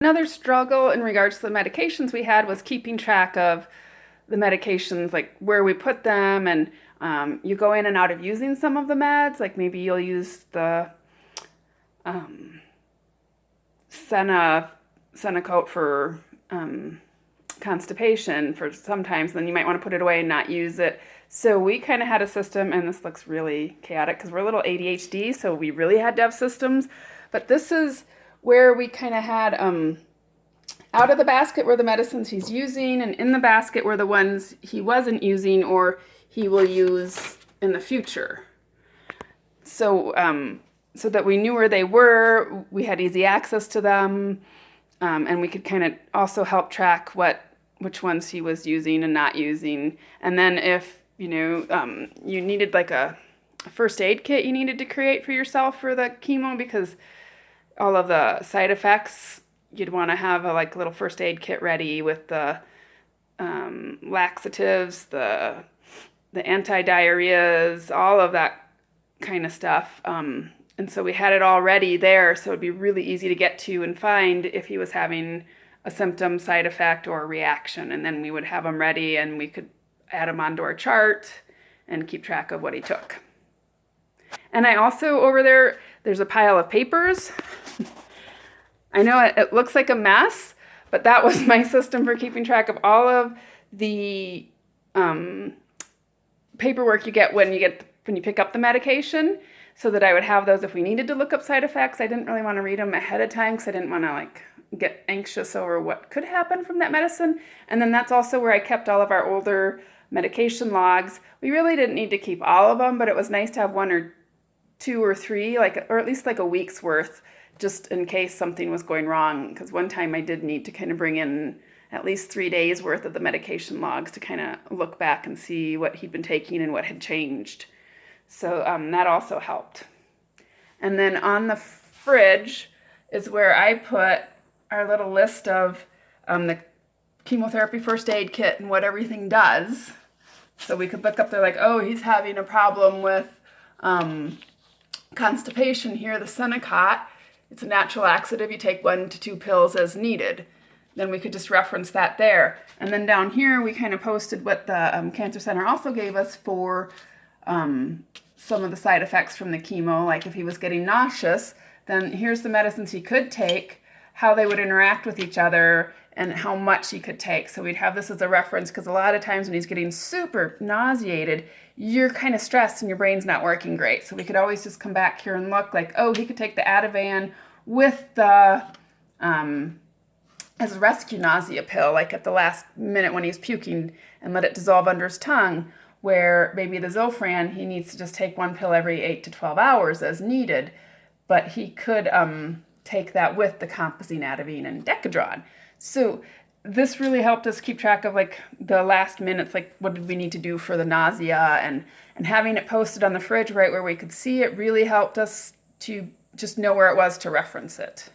Another struggle in regards to the medications we had was keeping track of the medications, like where we put them, and you go in and out of using some of the meds. Like maybe you'll use the um, Senacote for constipation for sometimes, then you might want to put it away and not use it. So we kind of had a system, and this looks really chaotic because we're a little ADHD, so we really had to have systems. But this is where we kind of had out of the basket were the medicines he's using, and in the basket were the ones he wasn't using or he will use in the future. So so that we knew where they were, we had easy access to them, and we could kind of also help track which ones he was using and not using. And then if you needed like a first aid kit you needed to create for yourself for the chemo, because all of the side effects, you'd want to have a little first aid kit ready with the laxatives, the anti-diarrheas, all of that kind of stuff. And so we had it all ready there, so it'd be really easy to get to and find if he was having a symptom, side effect, or a reaction. And then we would have them ready, and we could add them onto our chart and keep track of what he took. And I also, over there's a pile of papers. I know it looks like a mess, but that was my system for keeping track of all of the paperwork you get when you pick up the medication, so that I would have those if we needed to look up side effects. I didn't really want to read them ahead of time because I didn't want to get anxious over what could happen from that medicine. And then that's also where I kept all of our older medication logs. We really didn't need to keep all of them, but it was nice to have one or two or three, or at least a week's worth, just in case something was going wrong. Because one time I did need to kind of bring in at least 3 days worth of the medication logs to kind of look back and see what he'd been taking and what had changed. So that also helped. And then on the fridge is where I put our little list of the chemotherapy first aid kit and what everything does. So we could look up there oh, he's having a problem with constipation here, the Senokot. It's a natural laxative. You take 1 to 2 pills as needed. Then we could just reference that there. And then down here, we kind of posted what the Cancer Center also gave us for some of the side effects from the chemo. Like if he was getting nauseous, then here's the medicines he could take, how they would interact with each other, and how much he could take. So we'd have this as a reference, because a lot of times when he's getting super nauseated, you're kind of stressed and your brain's not working great. So we could always just come back here and look oh, he could take the Ativan with the as a rescue nausea pill, at the last minute when he's puking, and let it dissolve under his tongue, where maybe the Zofran, he needs to just take 1 pill every 8 to 12 hours as needed. But he could take that with the Compazine, Atavine, and Decadron. So this really helped us keep track of the last minutes, what did we need to do for the nausea, and having it posted on the fridge right where we could see it really helped us to just know where it was to reference it.